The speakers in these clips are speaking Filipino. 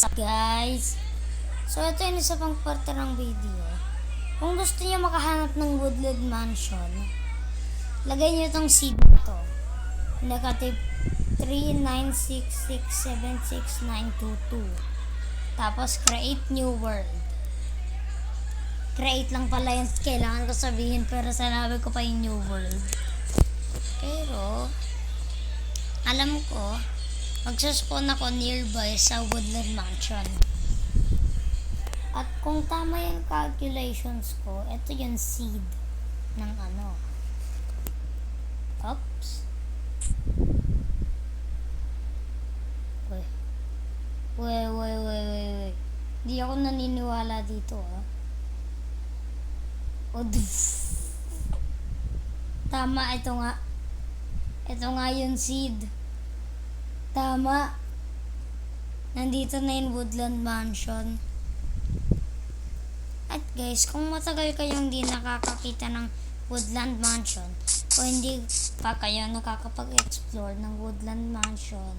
What's up guys? So ito yung isa pang parte ng video. Kung gusto niyo makahanap ng woodland mansion, lagay niyo itong seed to. Negative 396676922. Tapos create new world. Create lang pala yung kailangan ko sabihin, pero sinabi ko pa yung new world. Pero alam ko magsaspawn ako nearby sa woodland mansion. At kung tama yung calculations ko, ito yung seed ng ano. Oops. Wait. Di ako naniniwala dito, ah. Tama, ito nga. Ito nga yung seed. Tama. Nandito na yung woodland mansion. At guys, kung matagal kayong hindi nakakakita ng woodland mansion, o hindi pa kayo nakakapag-explore ng woodland mansion,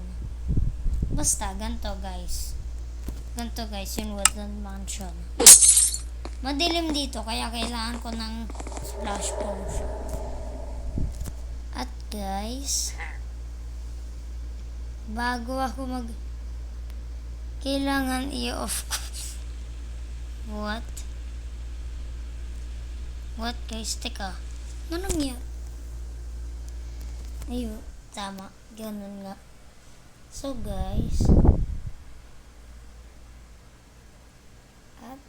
basta ganito guys. Ganito guys yung woodland mansion. Madilim dito, kaya kailangan ko ng splash potion. At guys, bago ako kailangan i-off ko. What guys? Teka. Anong yan? Ayun. Tama. Ganun nga. So guys. At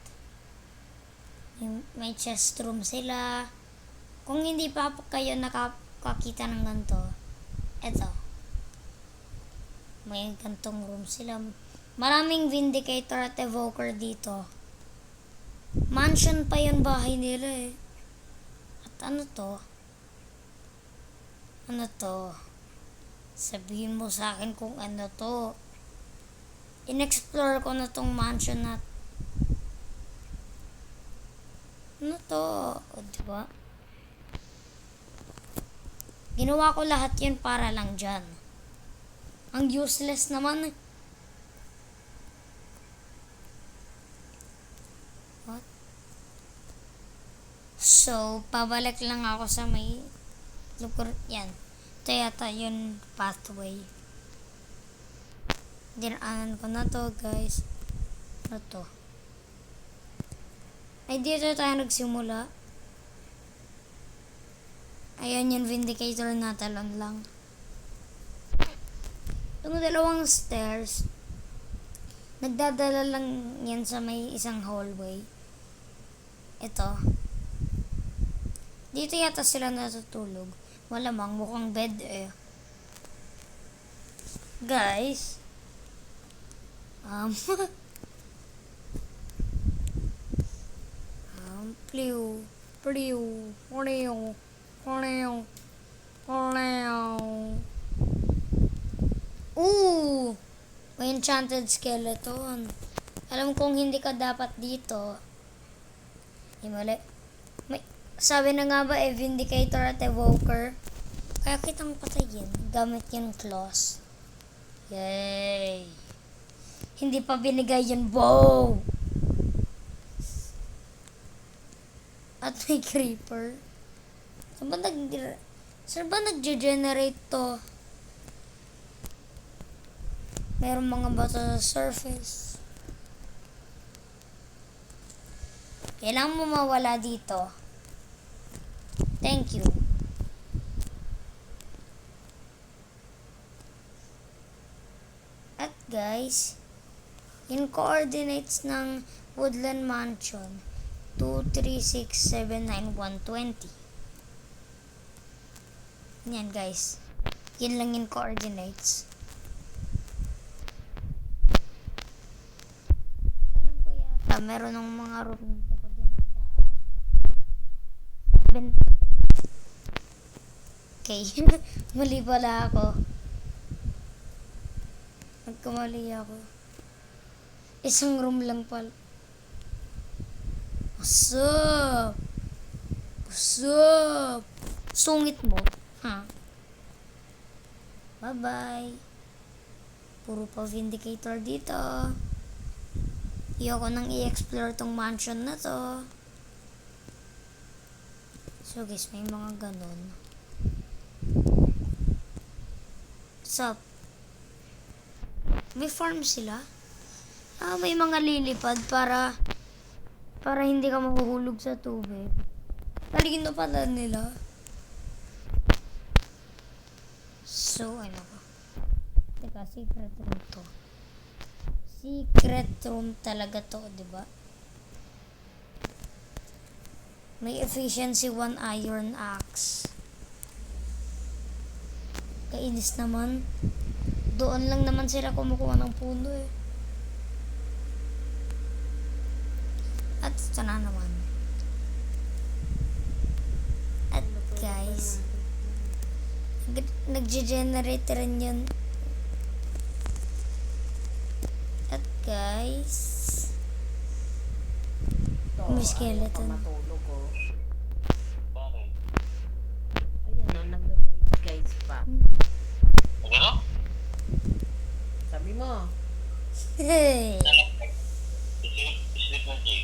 may chest room sila. Kung hindi pa kayo nakakita ng ganito, eto. May gantong room sila. Maraming Vindicator at Evoker dito. Mansion pa yung bahay nila eh. At ano to? Ano to? Sabihin mo sa akin kung ano to. In-explore ko na tong mansion na. Ano to? O diba? Ginawa ko lahat yun para lang dyan. Ang useless naman eh. What? So, pabalik lang ako sa may lugar. Yan. Ito yata yung pathway. Dinaanan ko na to guys. Ano to? Ay, dito tayo nagsimula. Ayan yung Vindicator na talon lang. Itong dalawang stairs, nagdadala lang yan sa may isang hallway. Ito. Dito yata sila natutulog. Malamang mukhang bed eh. Guys. Pliw. Ooh! May enchanted skeleton. Alam kong hindi ka dapat dito. Mali. Sabi na nga ba Vindicator at Evoker? Kaya kitang patayin. Gamit yung claws. Yay! Hindi pa binigay yung bow! At may creeper. Saan ba nag-generate to? Merong mga bato sa surface. Kailangan mo mawala dito. Thank you. At guys, yung coordinates ng woodland mansion, 236792120. Yan guys. Yan lang yung coordinates. Alam ko yata meron ng mga room na ko dinadaan. Okay. Mali pala ako. Nagkamali ako. Isang room lang pala. What's up? Sungit mo. Ha? Bye-bye. Puro pa Vindicator dito. Ayoko nang i-explore tong mansion na to. So guys, may mga ganon. Sup? May farm sila? May mga lilipad para hindi ka mahuhulog sa tubig. Talino pala nila. So, ano ko? Teka, secret room to. Secret room talaga to, diba? May efficiency 1 iron axe. Kainis naman. Doon lang naman sila kumukuha ng puno eh. At ito na naman. At guys, nag-generate rin yun. At guys, may skeleton. Matulog ko. Bakit? Ayan o, nag-guys pa. Ano? Sabi mo. Hey! Sleep na, Jigo.